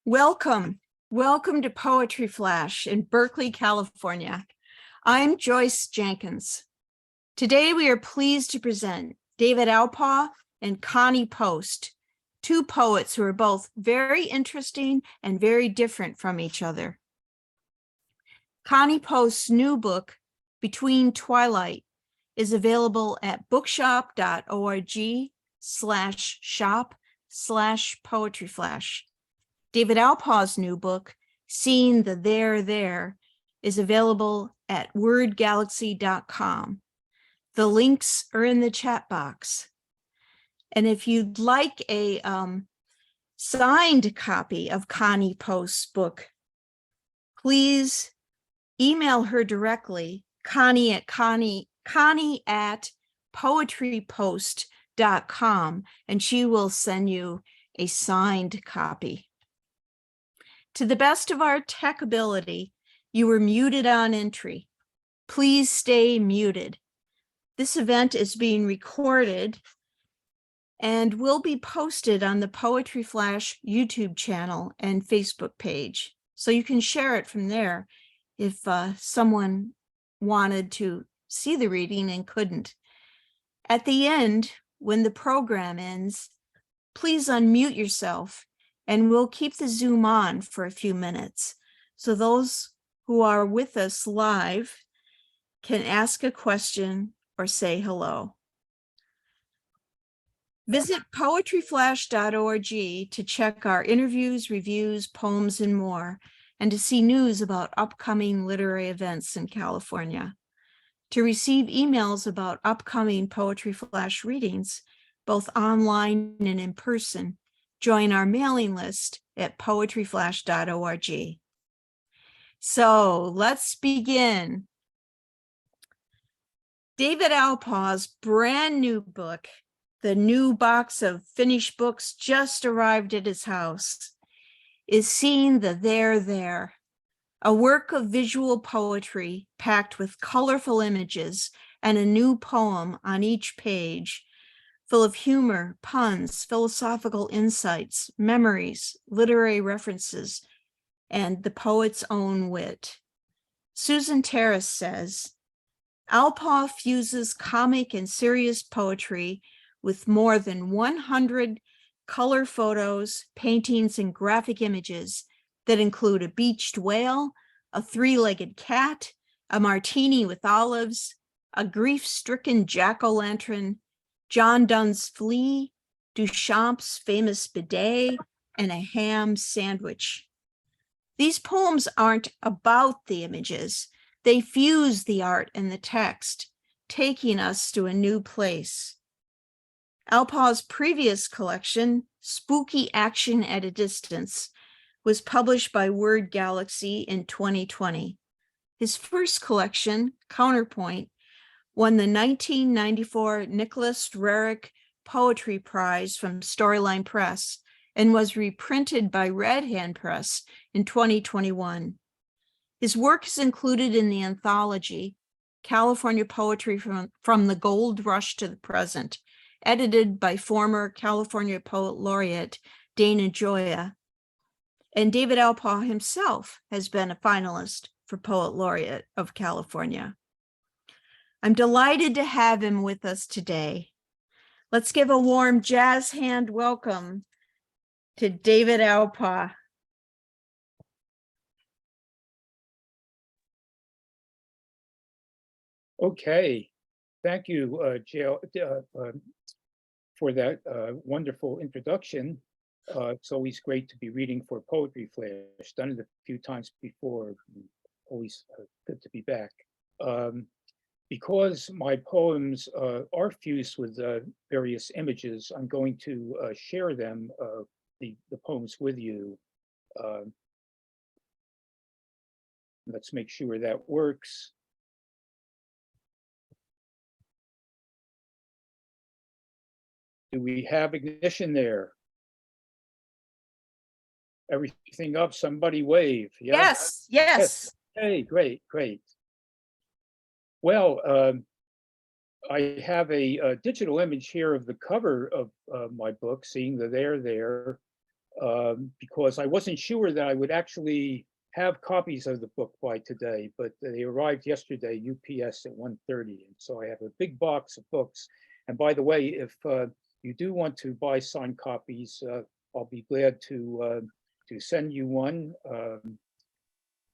Welcome. Welcome to Poetry Flash in Berkeley, California. I'm Joyce Jenkins. Today we are pleased to present David Alpaugh and Connie Post, two poets who are both very interesting and very different from each other. Connie Post's new book, Between Twilight, is available at bookshop.org/shop/poetryflash. David Alpaugh's new book, Seeing the There, is available at wordgalaxy.com. The links are in the chat box. And if you'd like a signed copy of Connie Post's book, please email her directly, Connie at poetrypost.com, and she will send you a signed copy. To the best of our tech ability, you were muted on entry. Please stay muted. This event is being recorded and will be posted on the Poetry Flash YouTube channel and Facebook page. So you can share it from there if someone wanted to see the reading and couldn't. At the end, when the program ends, please unmute yourself and we'll keep the Zoom on for a few minutes. So those who are with us live can ask a question or say hello. Visit poetryflash.org to check our interviews, reviews, poems, and more, and to see news about upcoming literary events in California. To receive emails about upcoming Poetry Flash readings, both online and in person, join our mailing list at poetryflash.org. So let's begin. David Alpaugh's brand new book, the new box of finished books just arrived at his house, is Seeing the There, a work of visual poetry packed with colorful images and a new poem on each page, full of humor, puns, philosophical insights, memories, literary references, and the poet's own wit. Susan Terrace says, Alpaugh fuses comic and serious poetry with more than 100 color photos, paintings, and graphic images that include a beached whale, a three-legged cat, a martini with olives, a grief-stricken jack-o'-lantern, John Donne's flea, Duchamp's famous bidet, and a ham sandwich. These poems aren't about the images. They fuse the art and the text, taking us to a new place. Alpaugh's previous collection, Spooky Action at a Distance, was published by Word Galaxy in 2020. His first collection, Counterpoint, won the 1994 Nicholas Roerich Poetry Prize from Storyline Press and was reprinted by Red Hand Press in 2021. His work is included in the anthology, California Poetry from the Gold Rush to the Present, edited by former California Poet Laureate Dana Gioia. And David Alpaugh himself has been a finalist for Poet Laureate of California. I'm delighted to have him with us today. Let's give a warm jazz hand welcome to David Alpaugh. Okay, thank you, Jill, for that wonderful introduction. It's always great to be reading for Poetry Flash. Done it a few times before. Always good to be back. Because my poems are fused with various images, I'm going to share them, the poems with you. Let's make sure that works. Do we have ignition there? Everything up? Somebody wave. Yeah? Yes. Hey, great. Well, I have a digital image here of the cover of my book, Seeing the There. because I wasn't sure that I would actually have copies of the book by today, but they arrived yesterday, UPS at 1:30. And so I have a big box of books. And by the way, if you do want to buy signed copies, I'll be glad to send you one.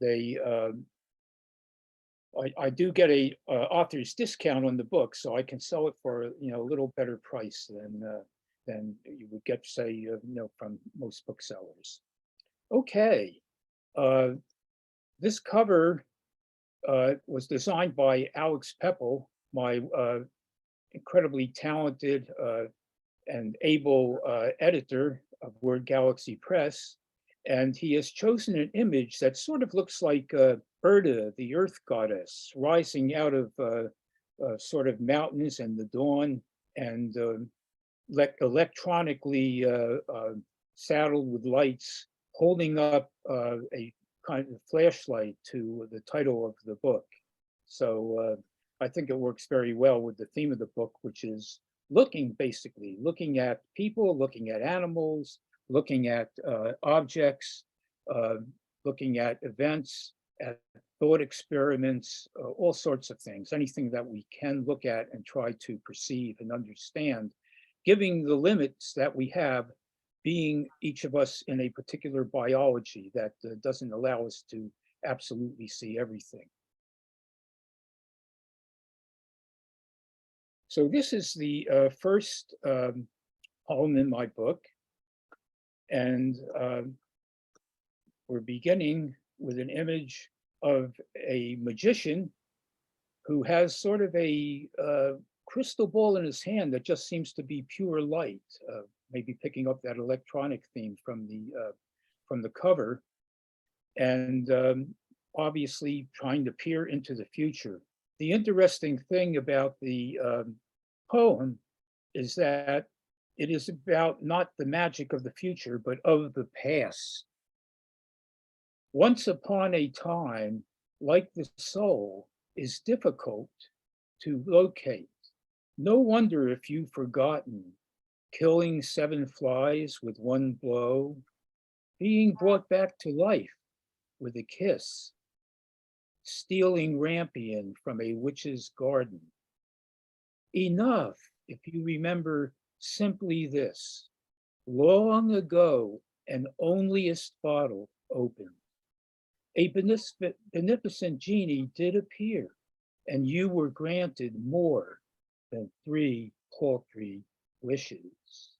They I do get a author's discount on the book, so I can sell it for a little better price than you would get, say, from most booksellers. Okay, this cover was designed by Alex Pepple, my incredibly talented and able editor of Word Galaxy Press. And he has chosen an image that sort of looks like Berta, the earth goddess, rising out of sort of mountains and the dawn, and electronically saddled with lights, holding up a kind of flashlight to the title of the book. So I think it works very well with the theme of the book, which is basically looking at people, looking at animals, looking at objects, looking at events, at thought experiments, all sorts of things, anything that we can look at and try to perceive and understand, giving the limits that we have, being each of us in a particular biology that doesn't allow us to absolutely see everything. So this is the first poem in my book. And we're beginning with an image of a magician who has sort of a crystal ball in his hand that just seems to be pure light, maybe picking up that electronic theme from the cover, and obviously trying to peer into the future. The interesting thing about the poem is that it is about not the magic of the future, but of the past. Once upon a time, like the soul, is difficult to locate. No wonder if you've forgotten, killing 7 flies with one blow, being brought back to life with a kiss, stealing rampion from a witch's garden. Enough if you remember simply this: long ago, an onlyest bottle opened. A beneficent genie did appear, and you were granted more than 3 paltry wishes.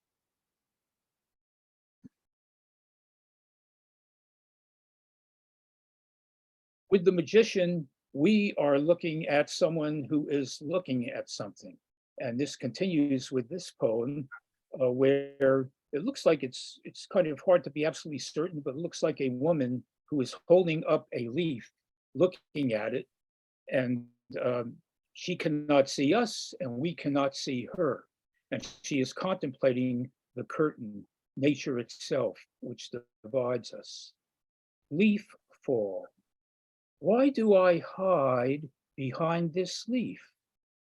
With the magician, we are looking at someone who is looking at something. And this continues with this poem, where it looks like it's kind of hard to be absolutely certain, but it looks like a woman who is holding up a leaf, looking at it, and she cannot see us, and we cannot see her. And she is contemplating the curtain, nature itself, which divides us. Leaf fall. Why do I hide behind this leaf?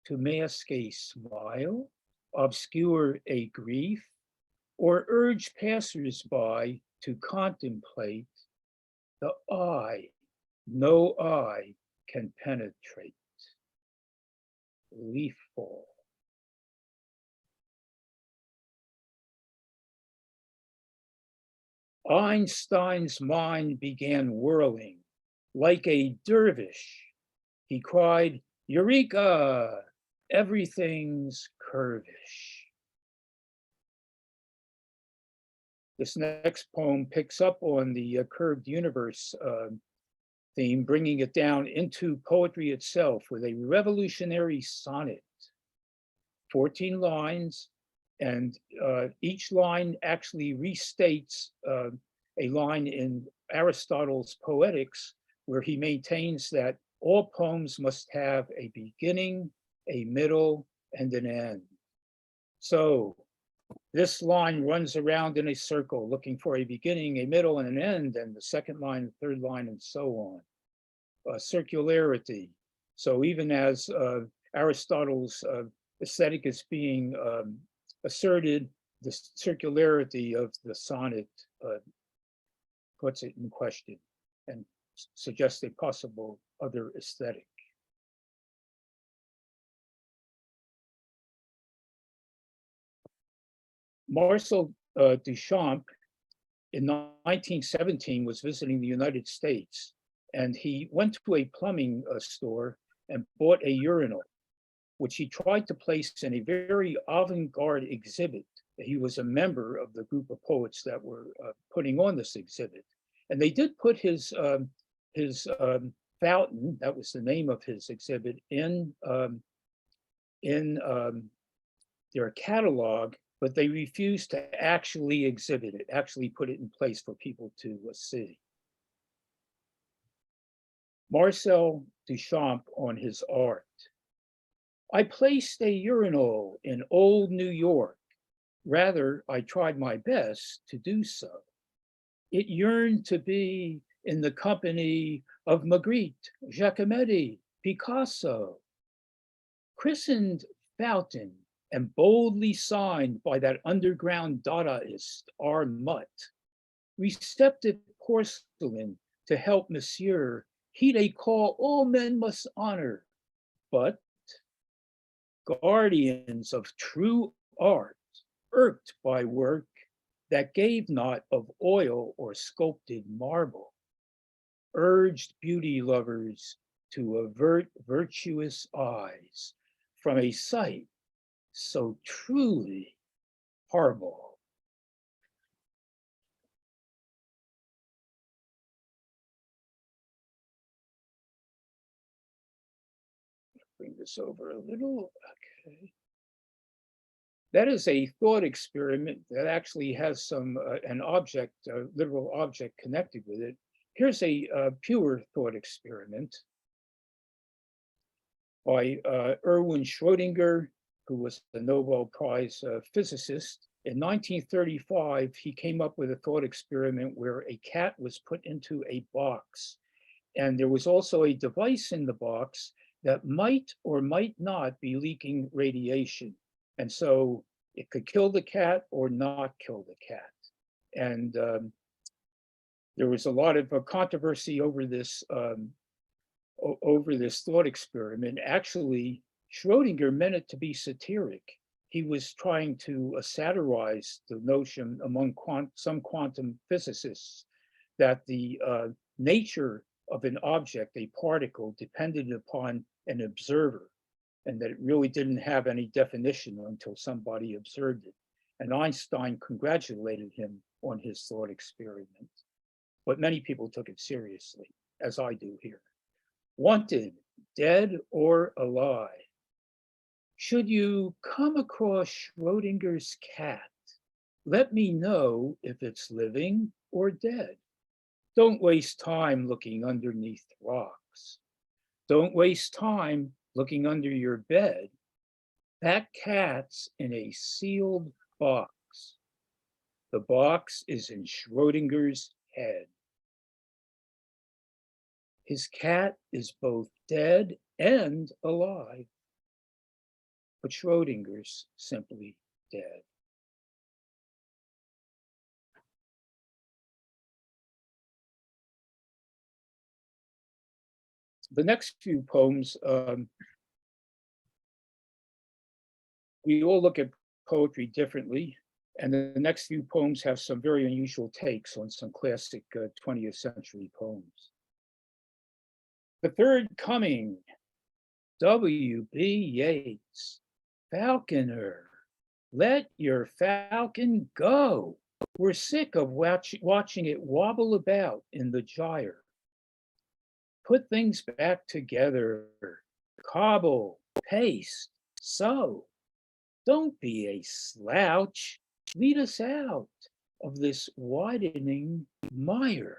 To mask a smile, obscure a grief, or urge passers-by to contemplate the eye no eye can penetrate. Leaf fall. Einstein's mind began whirling like a dervish. He cried, "Eureka! Everything's curvish." This next poem picks up on the curved universe theme, bringing it down into poetry itself with a revolutionary sonnet. 14 lines, and each line actually restates a line in Aristotle's Poetics, where he maintains that all poems must have a beginning, a middle, and an end. So this line runs around in a circle, looking for a beginning, a middle, and an end, and the second line, the third line, and so on. Circularity. So even as Aristotle's aesthetic is being asserted, the circularity of the sonnet puts it in question and suggests a possible other aesthetic. Marcel Duchamp in 1917 was visiting the United States, and he went to a plumbing store and bought a urinal, which he tried to place in a very avant-garde exhibit. He was a member of the group of poets that were putting on this exhibit. And they did put his fountain, that was the name of his exhibit, in their catalog, but they refused to actually exhibit it, actually put it in place for people to see. Marcel Duchamp on his art. I placed a urinal in old New York. Rather, I tried my best to do so. It yearned to be in the company of Magritte, Giacometti, Picasso. Christened fountain and boldly signed by that underground Dadaist, R. Mutt. Receptive porcelain to help Monsieur, heed a call all men must honor, but guardians of true art, irked by work that gave not of oil or sculpted marble, urged beauty lovers to avert virtuous eyes from a sight so truly horrible. Bring this over a little, okay. That is a thought experiment that actually has some, an object, a literal object connected with it. Here's a pure thought experiment by Erwin Schrödinger, who was the Nobel Prize physicist. In 1935, he came up with a thought experiment where a cat was put into a box. And there was also a device in the box that might or might not be leaking radiation. And so it could kill the cat or not kill the cat. And there was a lot of controversy over this thought experiment. Actually, Schrödinger meant it to be satiric. He was trying to satirize the notion among some quantum physicists that the nature of an object, a particle, depended upon an observer, and that it really didn't have any definition until somebody observed it. And Einstein congratulated him on his thought experiment. But many people took it seriously, as I do here. Wanted, dead or alive. Should you come across Schrödinger's cat, let me know if it's living or dead. Don't waste time looking underneath rocks. Don't waste time looking under your bed. That cat's in a sealed box. The box is in Schrödinger's head. His cat is both dead and alive, but Schrödinger's simply dead. The next few poems, we all look at poetry differently, and the next few poems have some very unusual takes on some classic 20th century poems. The Third Coming, W.B. Yeats. Falconer, let your falcon go. We're sick of watching it wobble about in the gyre. Put things back together, cobble, paste, sew. Don't be a slouch. Lead us out of this widening mire.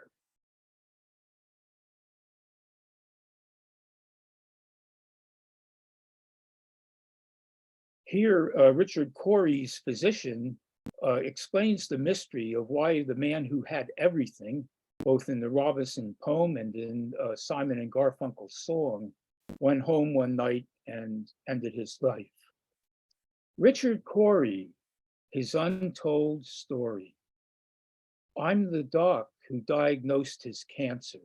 Here, Richard Cory's physician explains the mystery of why the man who had everything, both in the Robinson poem and in Simon and Garfunkel's song, went home one night and ended his life. Richard Cory, his untold story. I'm the doc who diagnosed his cancer,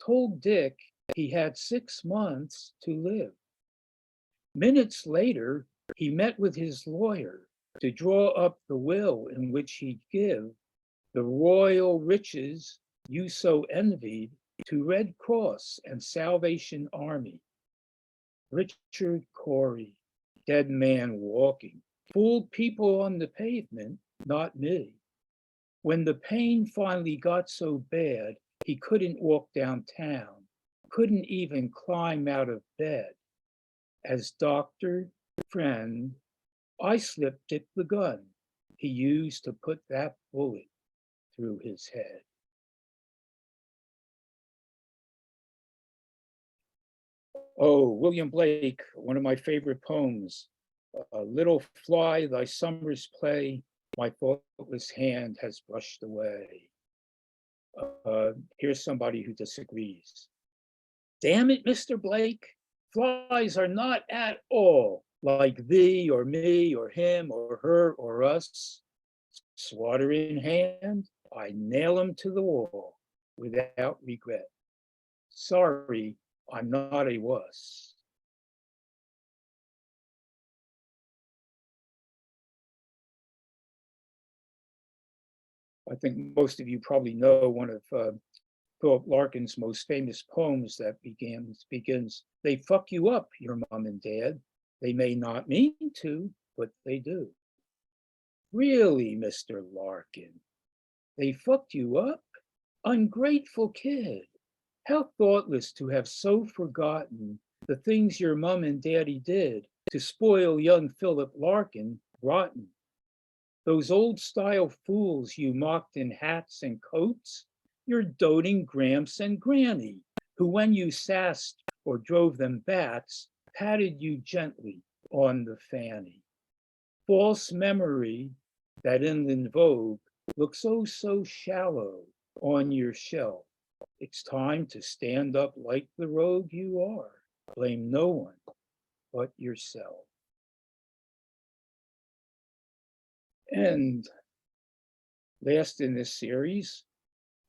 told Dick he had 6 months to live. Minutes later, he met with his lawyer to draw up the will in which he'd give the royal riches you so envied to Red Cross and Salvation Army. Richard Corey, dead man walking, fooled people on the pavement, not me. When the pain finally got so bad, he couldn't walk downtown, couldn't even climb out of bed. As doctor, friend, I slipped Dick the gun he used to put that bullet through his head. Oh, William Blake, one of my favorite poems. A little fly, thy summer's play, my thoughtless hand has brushed away. Here's somebody who disagrees. Damn it, Mr. Blake, flies are not at all like thee or me or him or her or us. Swatter in hand, I nail 'em to the wall without regret. Sorry, I'm not a wuss. I think most of you probably know one of Philip Larkin's most famous poems that begins, they fuck you up, your mom and dad. They may not mean to, but they do. Really, Mr. Larkin, they fucked you up? Ungrateful kid. How thoughtless to have so forgotten the things your mom and daddy did to spoil young Philip Larkin rotten. Those old style fools you mocked in hats and coats, your doting Gramps and Granny, who when you sassed or drove them bats, patted you gently on the fanny. False memory, that inland vogue, looks oh so shallow on your shelf. It's time to stand up like the rogue you are. Blame no one but yourself. And last in this series,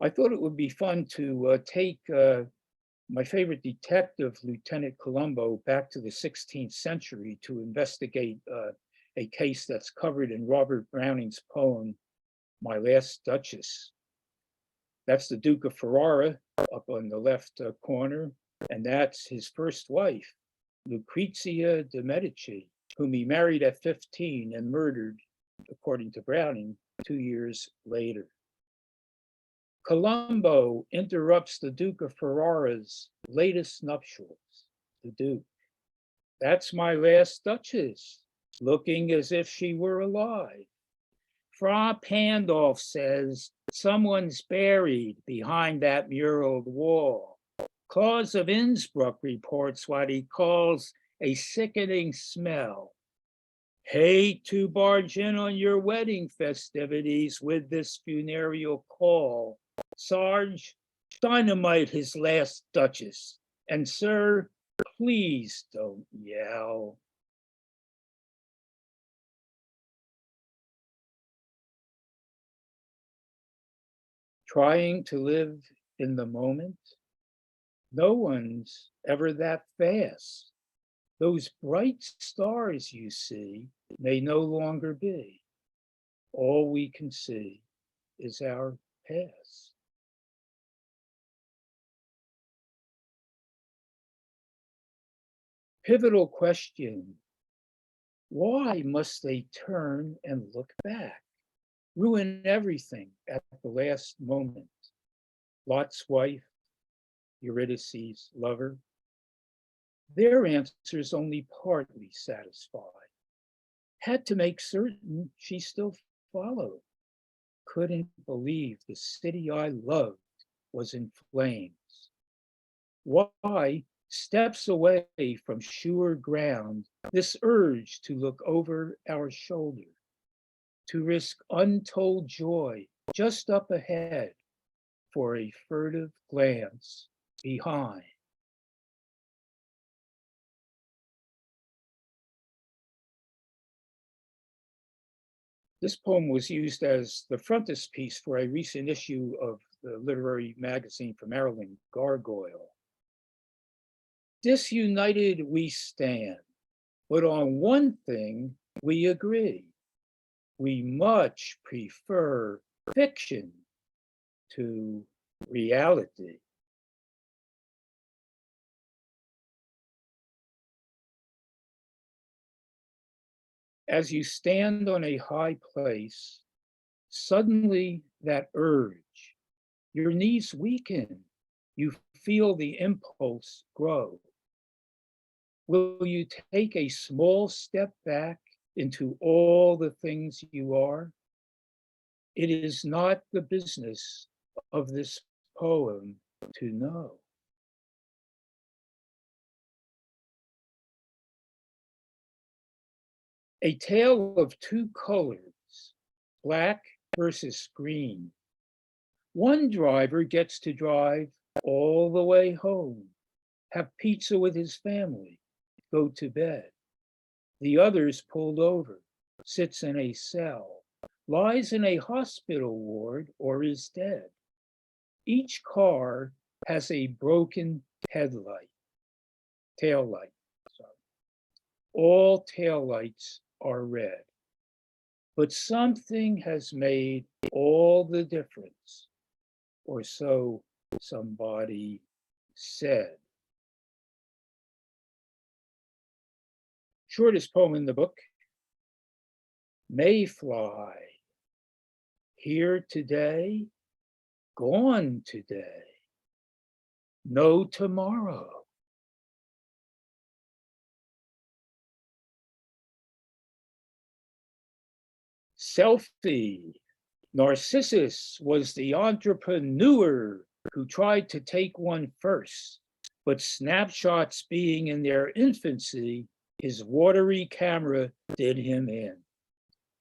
I thought it would be fun to take my favorite detective, Lieutenant Columbo, back to the 16th century to investigate a case that's covered in Robert Browning's poem, My Last Duchess. That's the Duke of Ferrara up on the left corner, and that's his first wife, Lucrezia de Medici, whom he married at 15 and murdered, according to Browning, 2 years later. Columbo interrupts the Duke of Ferrara's latest nuptials, the Duke. That's my last Duchess, looking as if she were alive. Fra Pandolf says someone's buried behind that muraled wall. Claus of Innsbruck reports what he calls a sickening smell. Hate to barge in on your wedding festivities with this funereal call. Sarge, dynamite his last Duchess. And sir, please don't yell. Trying to live in the moment? No one's ever that fast. Those bright stars you see may no longer be. All we can see is our past. Pivotal question, why must they turn and look back, ruin everything at the last moment? Lot's wife, Eurydice's lover, their answers only partly satisfied. Had to make certain she still followed. Couldn't believe the city I loved was in flames. Why, steps away from sure ground, this urge to look over our shoulder, to risk untold joy just up ahead for a furtive glance behind. This poem was used as the frontispiece for a recent issue of the literary magazine from Maryland, Gargoyle. Disunited we stand, but on one thing we agree. We much prefer fiction to reality. As you stand on a high place, suddenly that urge, your knees weaken, you feel the impulse grow. Will you take a small step back into all the things you are? It is not the business of this poem to know. A tale of two colors, black versus green. One driver gets to drive all the way home, have pizza with his family, go to bed. The other's pulled over, sits in a cell, lies in a hospital ward, or is dead. Each car has a broken headlight, tail light. Sorry. All tail lights are red. But something has made all the difference, or so somebody said. Shortest poem in the book, Mayfly, here today, gone today, no tomorrow. Selfie, Narcissus was the entrepreneur who tried to take one first, but snapshots being in their infancy, his watery camera did him in.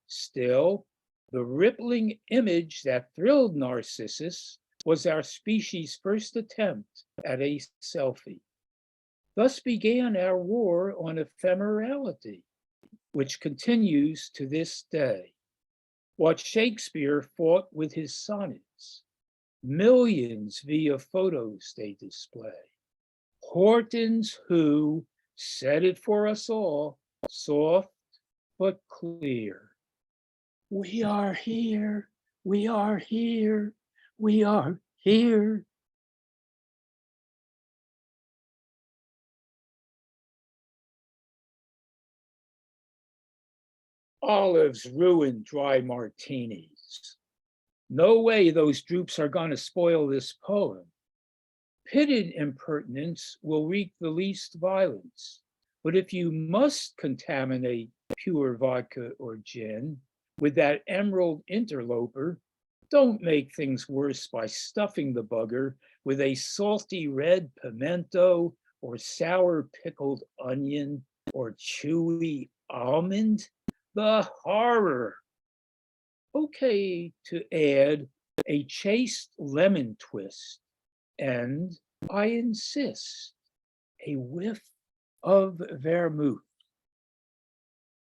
Still, the rippling image that thrilled Narcissus was our species' first attempt at a selfie. Thus began our war on ephemerality, which continues to this day. What Shakespeare fought with his sonnets, millions via photos they display. Horton's Who said it for us all, soft but clear. We are here, we are here, we are here. Olives ruin dry martinis. No way those drupes are going to spoil this poem. Pitted impertinence will wreak the least violence. But if you must contaminate pure vodka or gin with that emerald interloper, don't make things worse by stuffing the bugger with a salty red pimento or sour pickled onion or chewy almond. The horror. Okay to add a chaste lemon twist, and I insist, a whiff of vermouth.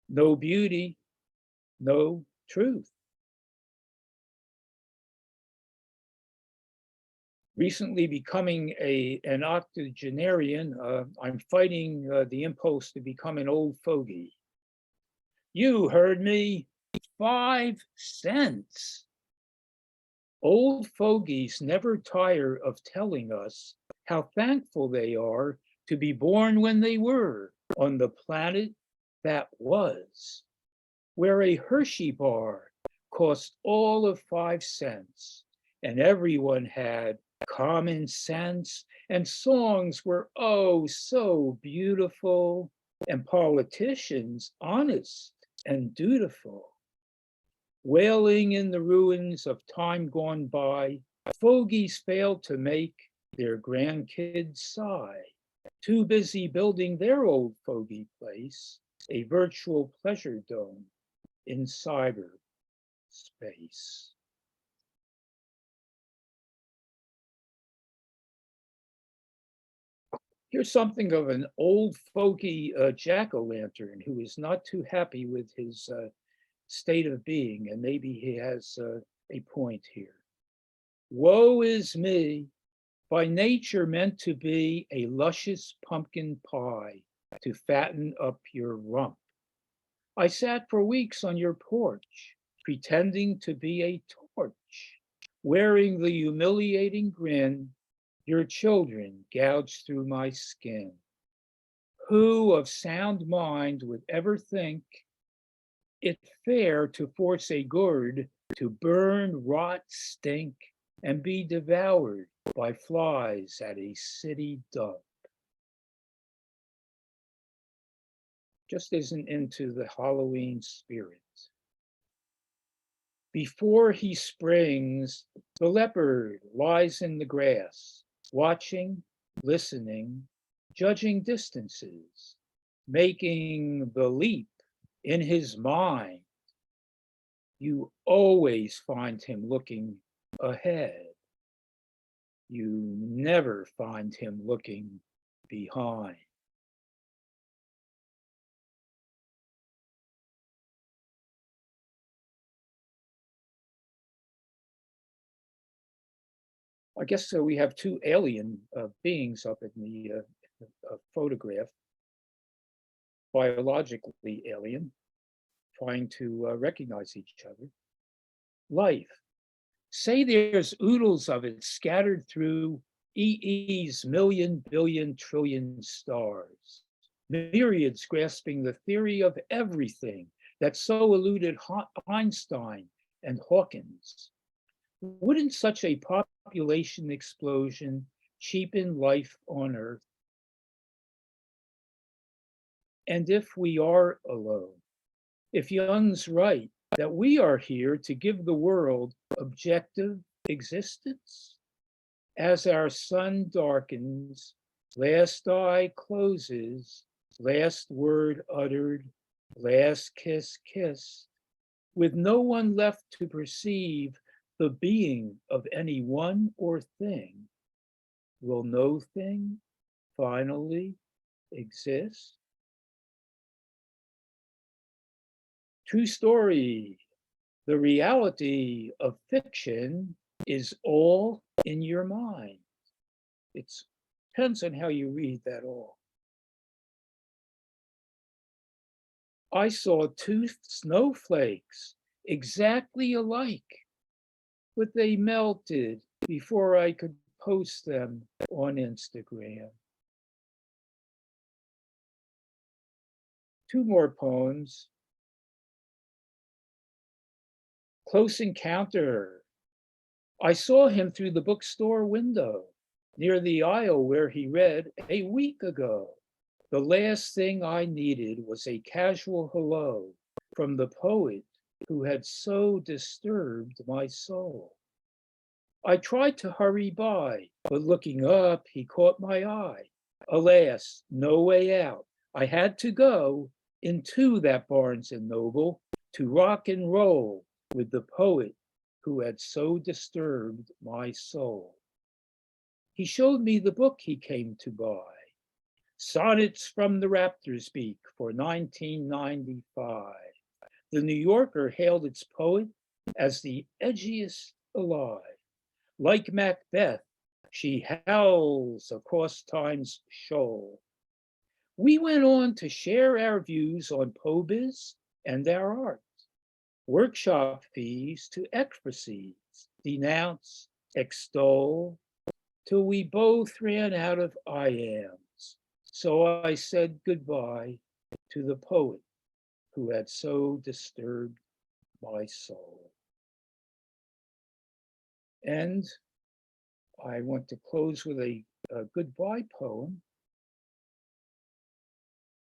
No beauty, no truth. Recently becoming an octogenarian, I'm fighting the impulse to become an old fogey. You heard me, 5 cents. Old fogies never tire of telling us how thankful they are to be born when they were on the planet that was, where a Hershey bar cost all of 5 cents and everyone had common sense and songs were oh so beautiful and politicians honest and dutiful. Wailing in the ruins of time gone by, fogies failed to make their grandkids sigh, too busy building their old fogey place, a virtual pleasure dome in cyberspace. Here's something of an old fogey jack-o'-lantern who is not too happy with his state of being, and maybe he has a point here. Woe is me, by nature meant to be a luscious pumpkin pie to fatten up your rump. I sat for weeks on your porch, pretending to be a torch, wearing the humiliating grin your children gouged through my skin. Who of sound mind would ever think it fair to force a gourd to burn, rot, stink, and be devoured by flies at a city dump? Just isn't into the Halloween spirit. Before he springs, the leopard lies in the grass, watching, listening, judging distances, making the leap in his mind. You always find him looking ahead. You never find him looking behind. I guess so. We have two alien beings up in the photograph, biologically alien, trying to recognize each other. Life. Say there's oodles of it scattered through EE's million, billion, trillion stars. Myriads grasping the theory of everything that so eluded Einstein and Hawkins. Wouldn't such a population explosion cheapen life on Earth? And if we are alone, if Jung's right that we are here to give the world objective existence, as our sun darkens, last eye closes, last word uttered, last kiss kissed, with no one left to perceive the being of any one or thing, will no thing finally exist? True story. The reality of fiction is all in your mind. It depends on how you read that all. I saw two snowflakes exactly alike, but they melted before I could post them on Instagram. Two more poems. Close Encounter. I saw him through the bookstore window near the aisle where he read a week ago. The last thing I needed was a casual hello from the poet who had so disturbed my soul. I tried to hurry by, but looking up, he caught my eye. Alas, no way out. I had to go into that Barnes and Noble to rock and roll with the poet who had so disturbed my soul. He showed me the book he came to buy, Sonnets from the Raptor's Beak for 1995. The New Yorker hailed its poet as the edgiest alive. Like Macbeth, she howls across time's shoal. We went on to share our views on POBIS and our art, workshop fees to ecstasies, denounce, extol, till we both ran out of I ams. So I said goodbye to the poet who had so disturbed my soul. And I want to close with a goodbye poem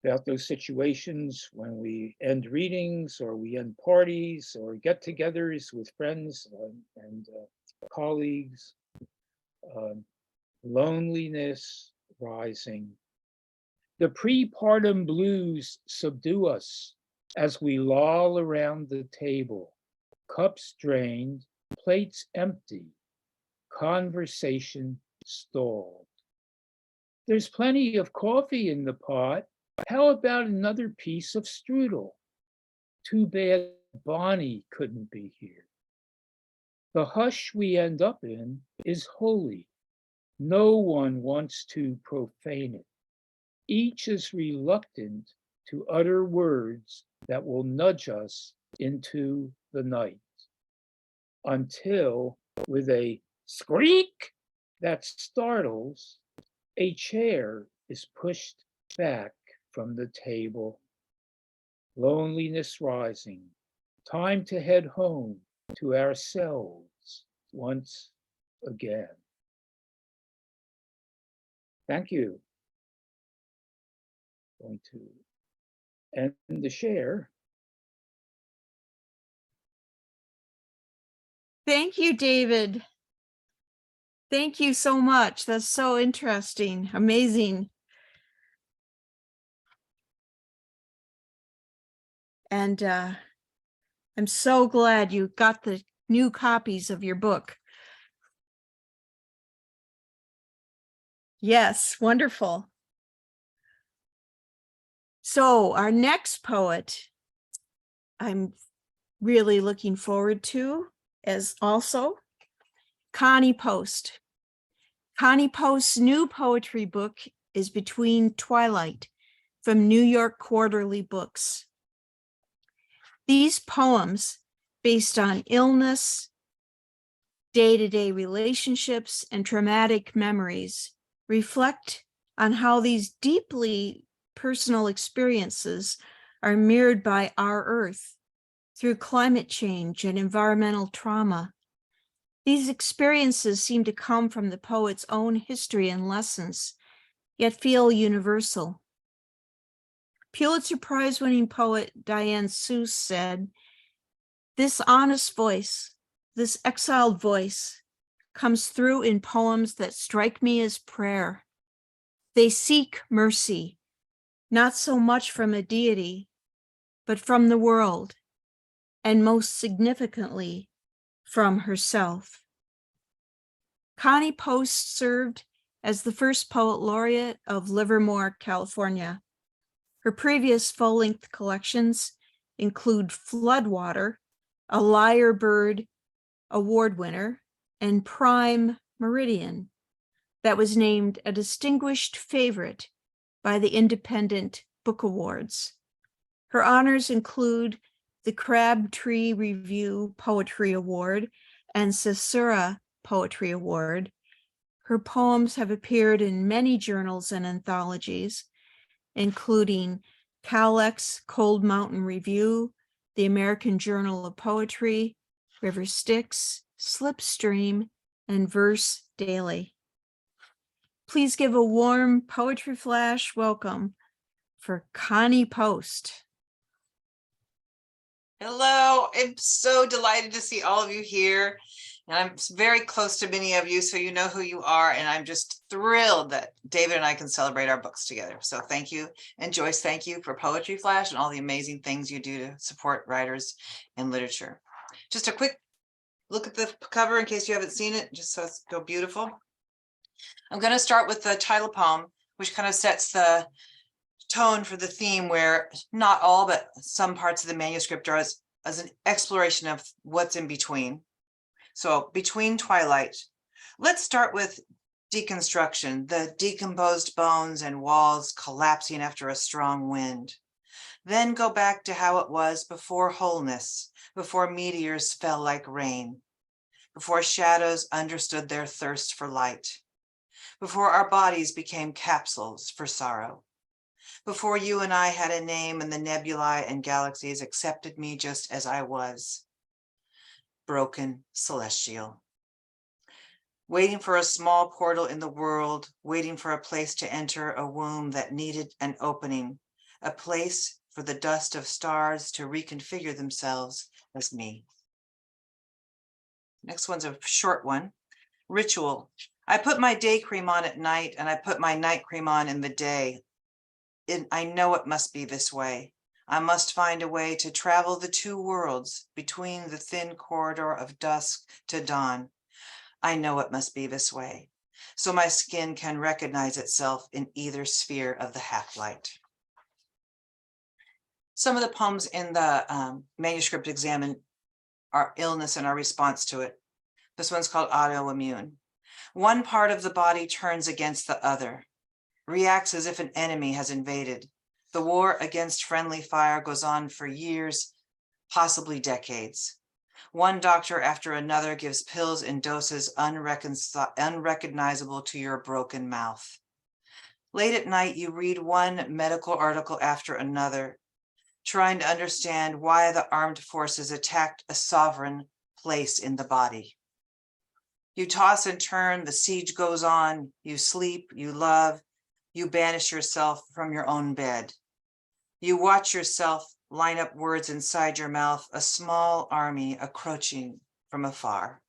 about those situations when we end readings or we end parties or get-togethers with friends and colleagues. Loneliness rising. The prepartum blues subdue us as we loll around the table, cups drained, plates empty, conversation stalled. There's plenty of coffee in the pot. How about another piece of strudel? Too bad Bonnie couldn't be here. The hush we end up in is holy. No one wants to profane it. Each is reluctant to utter words that will nudge us into the night, until, with a squeak that startles, a chair is pushed back from the table. Loneliness rising, time to head home to ourselves once again. Thank you. Going to end the share. Thank you, David. Thank you so much. That's so interesting, amazing. And I'm so glad you got the new copies of your book. Yes, wonderful. So our next poet, I'm really looking forward to, as also Connie Post. Connie Post's new poetry book is Between Twilight from New York Quarterly Books. These poems, based on illness, day-to-day relationships, and traumatic memories, reflect on how these deeply personal experiences are mirrored by our Earth through climate change and environmental trauma. These experiences seem to come from the poet's own history and lessons, yet feel universal. Pulitzer Prize-winning poet Diane Seuss said, "This honest voice, this exiled voice, comes through in poems that strike me as prayer. They seek mercy, not so much from a deity, but from the world, and most significantly, from herself." Connie Post served as the first poet laureate of Livermore, California. Her previous full-length collections include Floodwater, a Lyre Bird Award winner, and Prime Meridian, that was named a distinguished favorite by the Independent Book Awards. Her honors include the Crabtree Review Poetry Award and Caesura Poetry Award. Her poems have appeared in many journals and anthologies, including Cowlex Cold Mountain Review, the American Journal of Poetry, River Styx, Slipstream, and Verse Daily. Please give a warm Poetry Flash welcome for Connie Post. Hello, I'm so delighted to see all of you here. And I'm very close to many of you, so you know who you are. And I'm just thrilled that David and I can celebrate our books together. So thank you. And Joyce, thank you for Poetry Flash and all the amazing things you do to support writers in literature. Just a quick look at the cover in case you haven't seen it, just so it's so beautiful. I'm going to start with the title poem, which kind of sets the tone for the theme, where not all, but some parts of the manuscript are as an exploration of what's in between. So Between Twilight. Let's start with deconstruction, the decomposed bones and walls collapsing after a strong wind. Then go back to how it was before wholeness, before meteors fell like rain, before shadows understood their thirst for light, before our bodies became capsules for sorrow, before you and I had a name and the nebulae and galaxies accepted me just as I was, broken celestial. Waiting for a small portal in the world, waiting for a place to enter a womb that needed an opening, a place for the dust of stars to reconfigure themselves as me. Next one's a short one. Ritual. I put my day cream on at night and I put my night cream on in the day. I know it must be this way. I must find a way to travel the two worlds between the thin corridor of dusk to dawn. I know it must be this way, so my skin can recognize itself in either sphere of the half-light. Some of the poems in the manuscript examine our illness and our response to it. This one's called Autoimmune. One part of the body turns against the other, reacts as if an enemy has invaded. The war against friendly fire goes on for years, possibly decades. One doctor after another gives pills in doses unrecognizable to your broken mouth. Late at night, you read one medical article after another, trying to understand why the armed forces attacked a sovereign place in the body. You toss and turn, the siege goes on, you sleep, you love, you banish yourself from your own bed. You watch yourself line up words inside your mouth, a small army approaching from afar.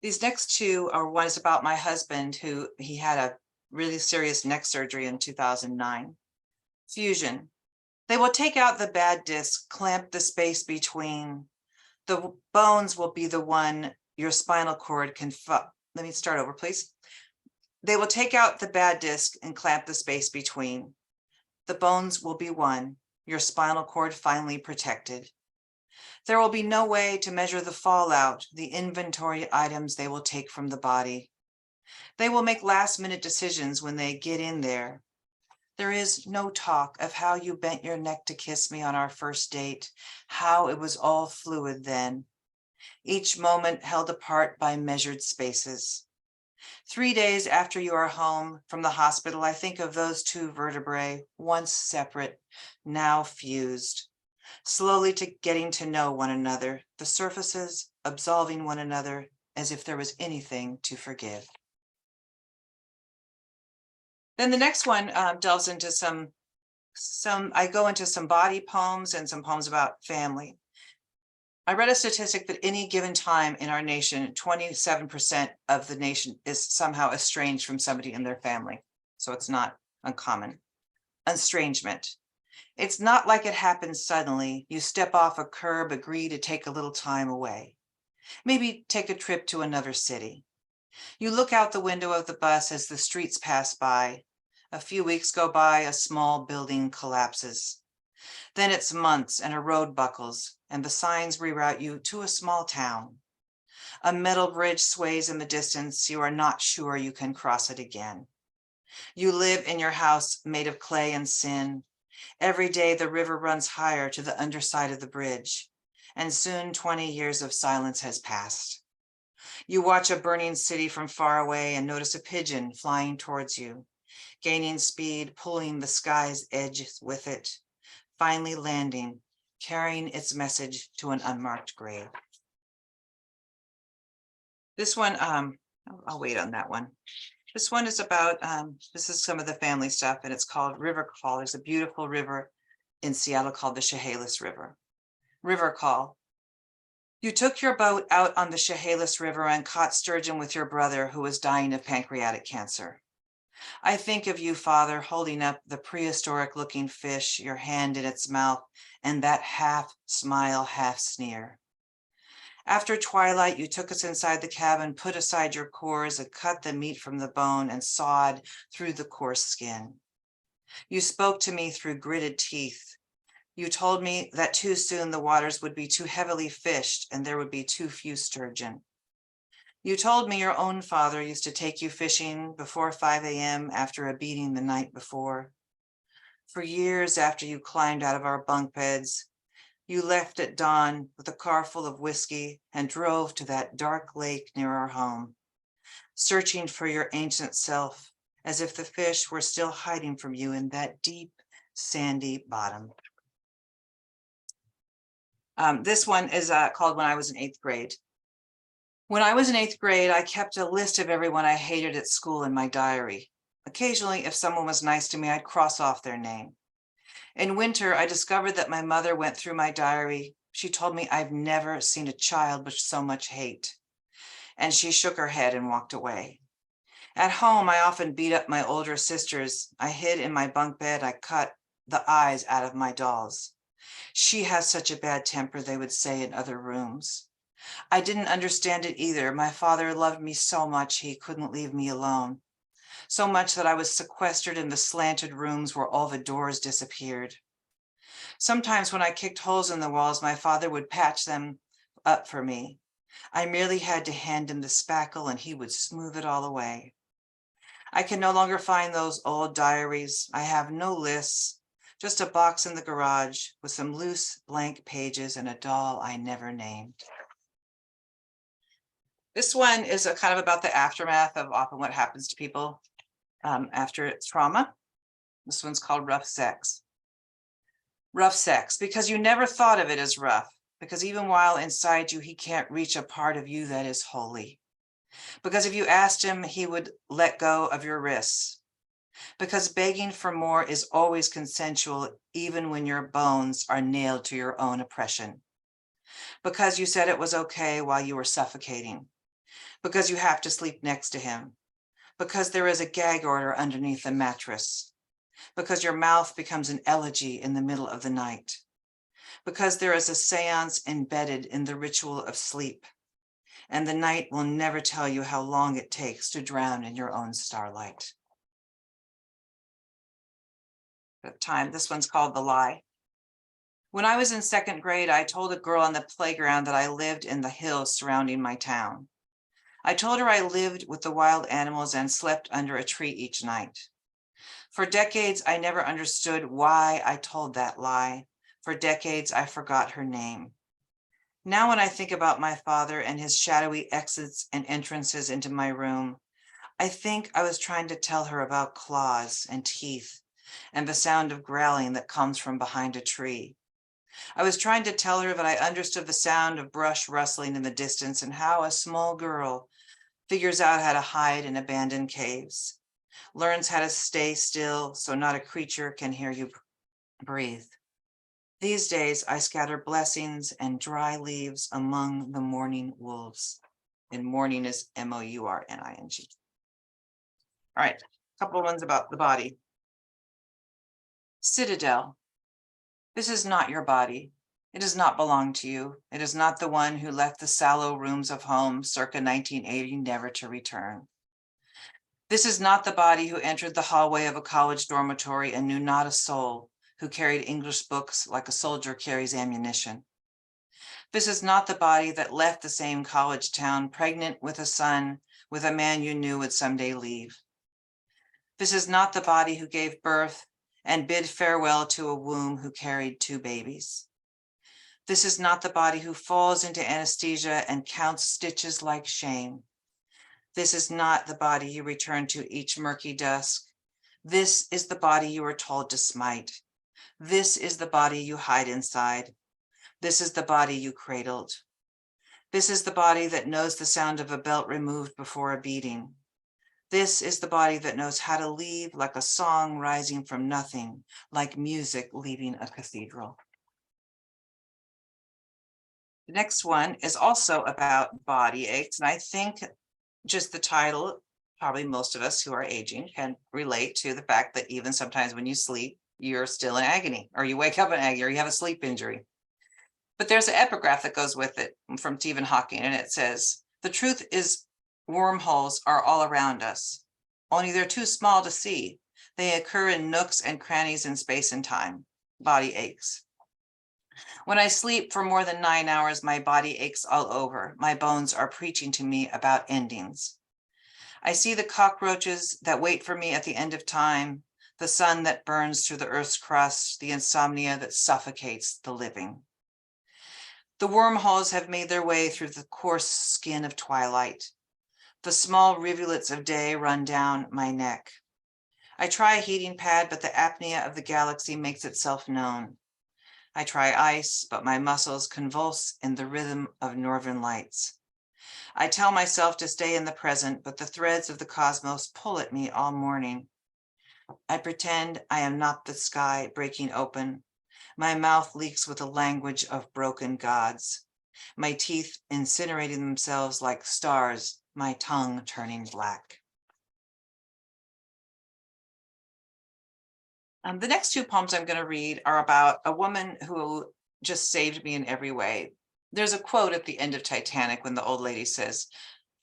These next two are one is about my husband, who he had a really serious neck surgery in 2009. Fusion. They will take out the bad disc, clamp the space between. The bones will be the one your spinal cord can. Let me start over, please. They will take out the bad disc and clamp the space between. The bones will be one, your spinal cord finally protected. There will be no way to measure the fallout, the inventory items they will take from the body. They will make last-minute decisions when they get in there. There is no talk of how you bent your neck to kiss me on our first date, how it was all fluid then. Each moment held apart by measured spaces. 3 days after you are home from the hospital, I think of those two vertebrae, once separate, now fused, slowly getting to know one another, the surfaces absolving one another as if there was anything to forgive. Then the next one delves into I go into some body poems and some poems about family. I read a statistic that any given time in our nation, 27% of the nation is somehow estranged from somebody in their family. So it's not uncommon. Estrangement. It's not like it happens suddenly. You step off a curb, agree to take a little time away. Maybe take a trip to another city. You look out the window of the bus as the streets pass by. A few weeks go by, a small building collapses. Then it's months and a road buckles, and the signs reroute you to a small town. A metal bridge sways in the distance. You are not sure you can cross it again. You live in your house made of clay and sin. Every day the river runs higher to the underside of the bridge, and soon 20 years of silence has passed. You watch a burning city from far away and notice a pigeon flying towards you, gaining speed, pulling the sky's edge with it, finally landing, carrying its message to an unmarked grave. This one, I'll wait on that one. This one is about, this is some of the family stuff, and it's called River Call. There's a beautiful river in Seattle called the Chehalis River. River Call. You took your boat out on the Chehalis River and caught sturgeon with your brother who was dying of pancreatic cancer. I think of you, Father, holding up the prehistoric looking fish, your hand in its mouth, and that half smile, half sneer. After twilight, you took us inside the cabin, put aside your cores, and cut the meat from the bone and sawed through the coarse skin. You spoke to me through gritted teeth. You told me that too soon the waters would be too heavily fished and there would be too few sturgeon. You told me your own father used to take you fishing before 5 a.m. after a beating the night before. For years after you climbed out of our bunk beds, you left at dawn with a car full of whiskey and drove to that dark lake near our home, searching for your ancient self, as if the fish were still hiding from you in that deep, sandy bottom. This one is called When I Was in 8th Grade. When I was in 8th grade, I kept a list of everyone I hated at school in my diary. Occasionally, if someone was nice to me, I'd cross off their name. In winter, I discovered that my mother went through my diary. She told me I've never seen a child with so much hate. And she shook her head and walked away. At home, I often beat up my older sisters. I hid in my bunk bed. I cut the eyes out of my dolls. She has such a bad temper, they would say in other rooms. I didn't understand it either. My father loved me so much he couldn't leave me alone. So much that I was sequestered in the slanted rooms where all the doors disappeared. Sometimes when I kicked holes in the walls, my father would patch them up for me. I merely had to hand him the spackle and he would smooth it all away. I can no longer find those old diaries. I have no lists, just a box in the garage with some loose blank pages and a doll I never named. This one is a kind of about the aftermath of often what happens to people after trauma. This one's called Rough Sex. Rough sex, because you never thought of it as rough, because even while inside you, he can't reach a part of you that is holy. Because if you asked him, he would let go of your wrists. Because begging for more is always consensual, even when your bones are nailed to your own oppression. Because you said it was okay while you were suffocating. Because you have to sleep next to him. Because there is a gag order underneath the mattress. Because your mouth becomes an elegy in the middle of the night. Because there is a seance embedded in the ritual of sleep. And the night will never tell you how long it takes to drown in your own starlight. This one's called The Lie. When I was in second grade, I told a girl on the playground that I lived in the hills surrounding my town. I told her I lived with the wild animals and slept under a tree each night. For decades, I never understood why I told that lie. For decades, I forgot her name. Now, when I think about my father and his shadowy exits and entrances into my room, I think I was trying to tell her about claws and teeth and the sound of growling that comes from behind a tree. I was trying to tell her that I understood the sound of brush rustling in the distance and how a small girl figures out how to hide in abandoned caves, learns how to stay still so not a creature can hear you breathe. These days, I scatter blessings and dry leaves among the mourning wolves. And mourning is mourning. All right, a couple of ones about the body. Citadel. This is not your body. It does not belong to you. It is not the one who left the sallow rooms of home circa 1980, never to return. This is not the body who entered the hallway of a college dormitory and knew not a soul, who carried English books like a soldier carries ammunition. This is not the body that left the same college town pregnant with a son, with a man you knew would someday leave. This is not the body who gave birth and bid farewell to a womb who carried 2 babies. This is not the body who falls into anesthesia and counts stitches like shame. This is not the body you return to each murky dusk. This is the body you are told to smite. This is the body you hide inside. This is the body you cradled. This is the body that knows the sound of a belt removed before a beating. This is the body that knows how to leave like a song rising from nothing, like music leaving a cathedral. The next one is also about body aches, and I think just the title, probably most of us who are aging can relate to the fact that even sometimes when you sleep, you're still in agony, or you wake up in agony, or you have a sleep injury. But there's an epigraph that goes with it from Stephen Hawking, and it says, "The truth is wormholes are all around us, only they're too small to see. They occur in nooks and crannies in space and time. Body aches. When I sleep for more than 9 hours, my body aches all over. My bones are preaching to me about endings. I see the cockroaches that wait for me at the end of time, the sun that burns through the earth's crust, the insomnia that suffocates the living. The wormholes have made their way through the coarse skin of twilight. The small rivulets of day run down my neck. I try a heating pad, but the apnea of the galaxy makes itself known. I try ice, but my muscles convulse in the rhythm of northern lights. I tell myself to stay in the present, but the threads of the cosmos pull at me all morning. I pretend I am not the sky breaking open. My mouth leaks with the language of broken gods. My teeth incinerating themselves like stars, my tongue turning black." The next 2 poems I'm going to read are about a woman who just saved me in every way. There's a quote at the end of Titanic when the old lady says,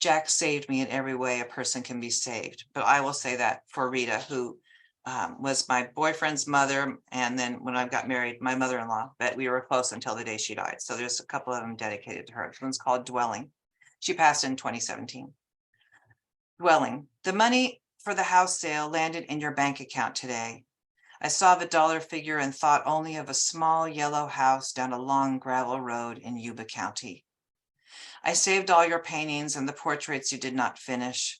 "Jack saved me in every way a person can be saved." But I will say that for Rita, who was my boyfriend's mother. And then when I got married, my mother-in-law, but we were close until the day she died. So there's a couple of them dedicated to her. This one's called Dwelling. She passed in 2017. Dwelling. The money for the house sale landed in your bank account today. I saw the dollar figure and thought only of a small yellow house down a long gravel road in Yuba County. I saved all your paintings and the portraits you did not finish.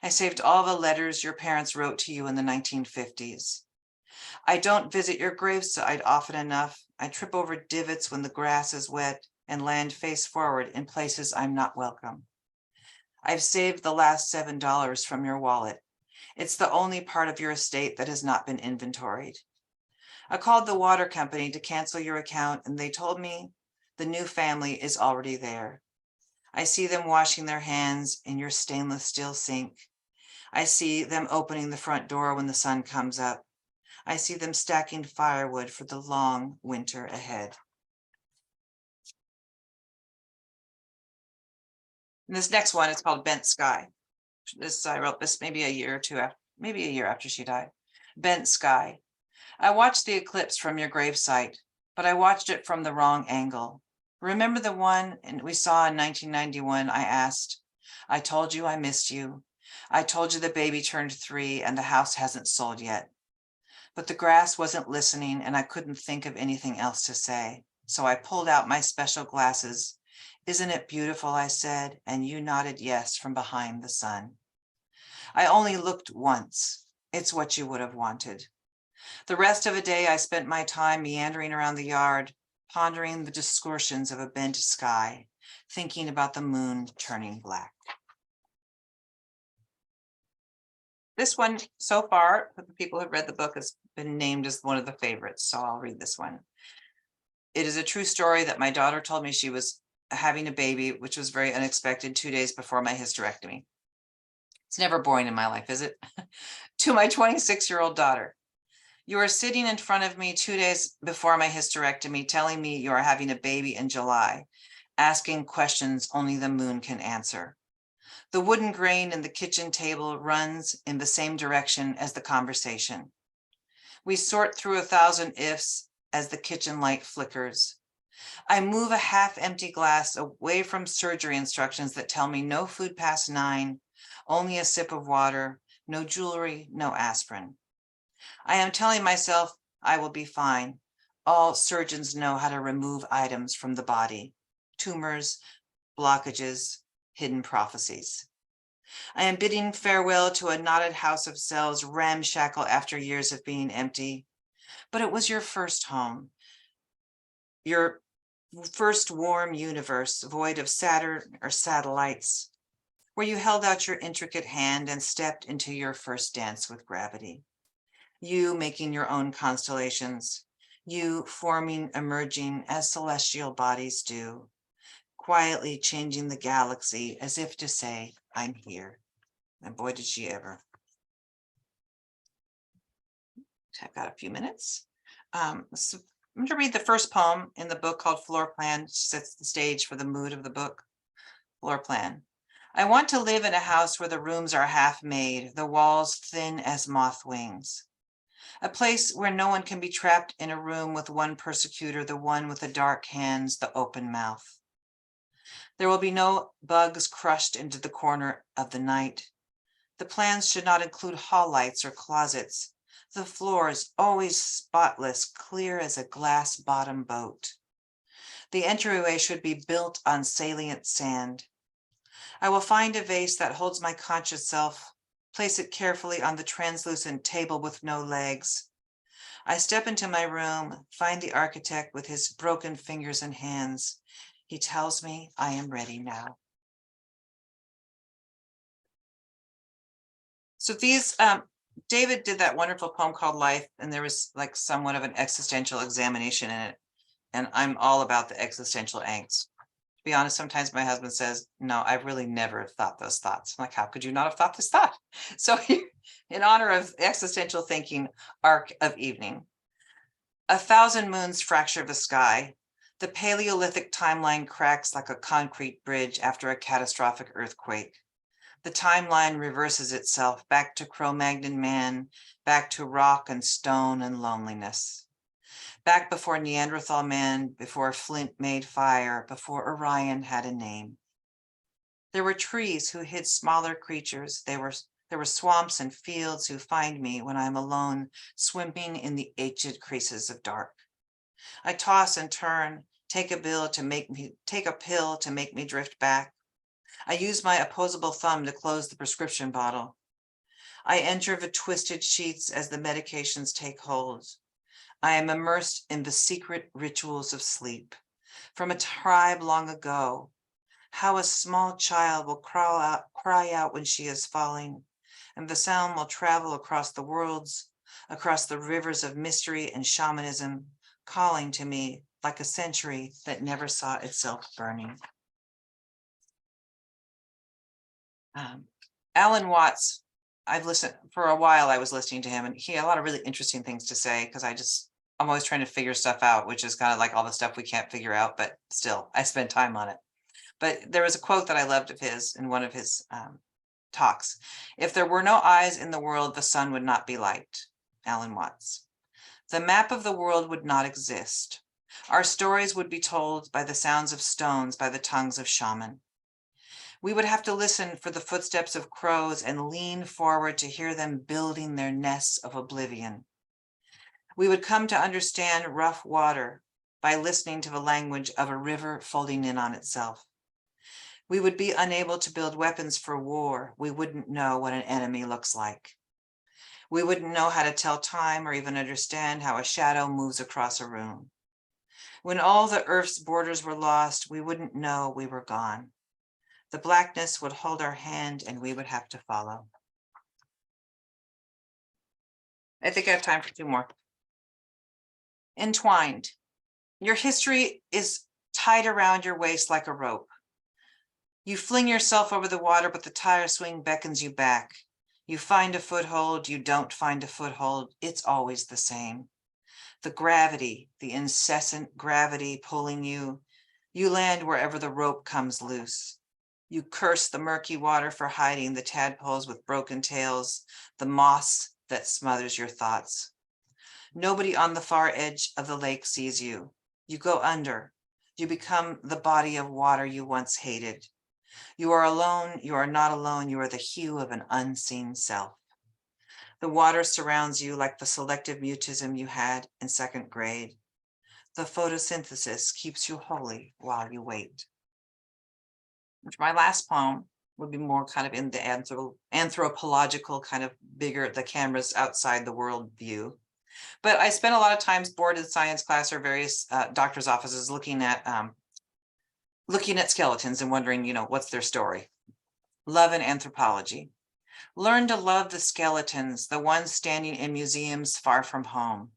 I saved all the letters your parents wrote to you in the 1950s. I don't visit your graveside often enough. I trip over divots when the grass is wet and land face forward in places I'm not welcome. I've saved the last $7 from your wallet. It's the only part of your estate that has not been inventoried. I called the water company to cancel your account and they told me the new family is already there. I see them washing their hands in your stainless steel sink. I see them opening the front door when the sun comes up. I see them stacking firewood for the long winter ahead. And this next one is called Bent Sky. I wrote this maybe a year or two after, maybe a year after she died. Bent Sky. I watched the eclipse from your gravesite, but I watched it from the wrong angle. Remember the one we saw in 1991? I asked. I told you I missed you. I told you the baby turned 3 and the house hasn't sold yet. But the grass wasn't listening and I couldn't think of anything else to say. So I pulled out my special glasses. Isn't it beautiful? I said, and you nodded yes from behind the sun. I only looked once. It's what you would have wanted. The rest of the day I spent my time meandering around the yard, pondering the distortions of a bent sky, thinking about the moon turning black. This one, so far, the people who have read the book, has been named as one of the favorites, so I'll read this one. It is a true story that my daughter told me she was having a baby, which was very unexpected 2 days before my hysterectomy. It's never boring in my life, is it? To my 26-year-old daughter. You are sitting in front of me 2 days before my hysterectomy, telling me you are having a baby in July, asking questions only the moon can answer. The wooden grain in the kitchen table runs in the same direction as the conversation. We sort through 1,000 ifs as the kitchen light flickers. I move a half-empty glass away from surgery instructions that tell me no food past 9, only a sip of water, no jewelry, no aspirin. I am telling myself I will be fine. All surgeons know how to remove items from the body, tumors, blockages, hidden prophecies. I am bidding farewell to a knotted house of cells, ramshackle after years of being empty. But it was your first home, your first warm universe, void of Saturn or satellites, where you held out your intricate hand and stepped into your first dance with gravity. You making your own constellations, you forming, emerging as celestial bodies do, quietly changing the galaxy as if to say, I'm here. And boy, did she ever. I've got a few minutes. So I'm going to read the first poem in the book called Floor Plan, which sets the stage for the mood of the book. Floor Plan. I want to live in a house where the rooms are half made, the walls thin as moth wings. A place where no one can be trapped in a room with one persecutor, the one with the dark hands, the open mouth. There will be no bugs crushed into the corner of the night. The plans should not include hall lights or closets. The floors always spotless, clear as a glass bottom boat. The entryway should be built on salient sand. I will find a vase that holds my conscious self, place it carefully on the translucent table with no legs. I step into my room, find the architect with his broken fingers and hands. He tells me I am ready now. So these, David did that wonderful poem called Life, and there was like somewhat of an existential examination in it. And I'm all about the existential angst. To be honest, sometimes my husband says, no, I've really never thought those thoughts. I'm like, how could you not have thought this thought? So in honor of existential thinking, arc of evening. 1,000 moons fracture the sky. The Paleolithic timeline cracks like a concrete bridge after a catastrophic earthquake. The timeline reverses itself back to Cro-Magnon man, back to rock and stone and loneliness. Back before Neanderthal man, before flint made fire, before Orion had a name. There were trees who hid smaller creatures. There were swamps and fields who find me when I'm alone, swimming in the aged creases of dark. I toss and turn, take a pill to make me drift back. I use my opposable thumb to close the prescription bottle. I enter the twisted sheets as the medications take hold. I am immersed in the secret rituals of sleep. From a tribe long ago, how a small child will cry out when she is falling, and the sound will travel across the worlds, across the rivers of mystery and shamanism, calling to me like a century that never saw itself burning. Alan Watts, I've listened for a while. I was listening to him, and he had a lot of really interesting things to say, because I'm always trying to figure stuff out, which is kind of like all the stuff we can't figure out, but still I spend time on it. But there was a quote that I loved of his in one of his talks. If there were no eyes in the world, the sun would not be light. Alan Watts. The map of the world would not exist. Our stories would be told by the sounds of stones, by the tongues of shaman. We would have to listen for the footsteps of crows and lean forward to hear them building their nests of oblivion. We would come to understand rough water by listening to the language of a river folding in on itself. We would be unable to build weapons for war. We wouldn't know what an enemy looks like. We wouldn't know how to tell time or even understand how a shadow moves across a room. When all the earth's borders were lost, we wouldn't know we were gone. The blackness would hold our hand and we would have to follow. I think I have time for two more. Entwined. Your history is tied around your waist like a rope. You fling yourself over the water, but the tire swing beckons you back. You find a foothold, you don't find a foothold. It's always the same. The gravity, the incessant gravity pulling you. You land wherever the rope comes loose. You curse the murky water for hiding the tadpoles with broken tails, the moss that smothers your thoughts. Nobody on the far edge of the lake sees you. You go under. You become the body of water you once hated. You are alone. You are not alone. You are the hue of an unseen self. The water surrounds you like the selective mutism you had in second grade. The photosynthesis keeps you holy while you wait. My last poem would be more kind of in the anthropological kind of bigger, the camera's outside the world view. But I spent a lot of times bored in science class or various doctor's offices looking at skeletons and wondering, what's their story? Love and anthropology. Learn to love the skeletons, the ones standing in museums far from home.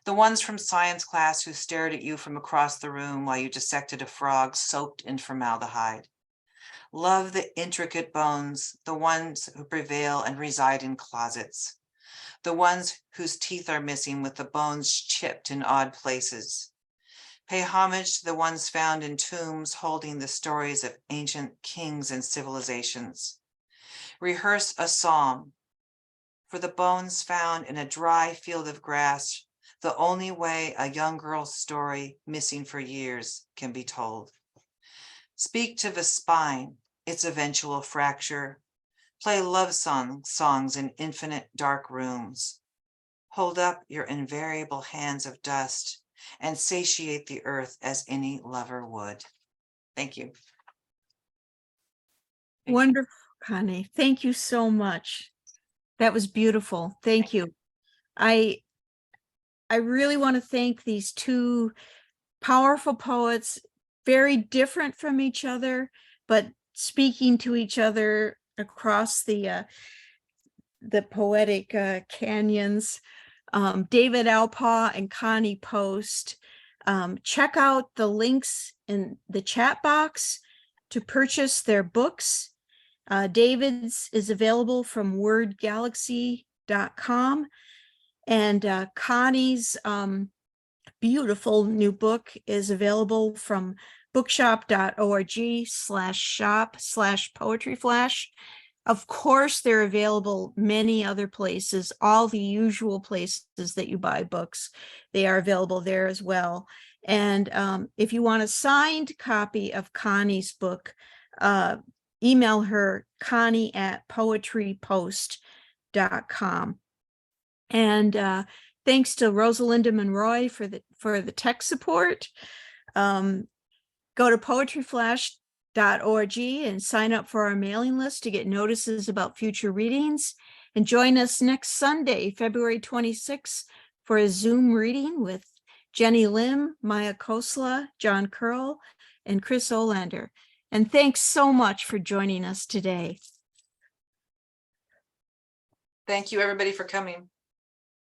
The ones from science class who stared at you from across the room while you dissected a frog soaked in formaldehyde. Love the intricate bones, the ones who prevail and reside in closets. The ones whose teeth are missing with the bones chipped in odd places. Pay homage to the ones found in tombs holding the stories of ancient kings and civilizations. Rehearse a psalm for the bones found in a dry field of grass, the only way a young girl's story missing for years can be told. Speak to the spine, its eventual fracture. Play love songs in infinite dark rooms. Hold up your invariable hands of dust and satiate the earth as any lover would. Thank you. Wonderful, Connie. Thank you so much. That was beautiful. Thank you. I really want to thank these two powerful poets, very different from each other, but speaking to each other across the poetic canyons. David Alpaugh and Connie Post. Check out the links in the chat box to purchase their books. David's is available from wordgalaxy.com, and Connie's beautiful new book is available from bookshop.org/shop/poetryflash. Of course, they're available many other places, all the usual places that you buy books. They are available there as well. And if you want a signed copy of Connie's book, email her, Connie@poetrypost.com. And thanks to Rosalinda Monroy for the tech support. Go to poetryflash.org and sign up for our mailing list to get notices about future readings. And join us next Sunday, February 26th, for a Zoom reading with Jenny Lim, Maya Kosla, John Curl, and Chris Olander. And thanks so much for joining us today. Thank you, everybody, for coming.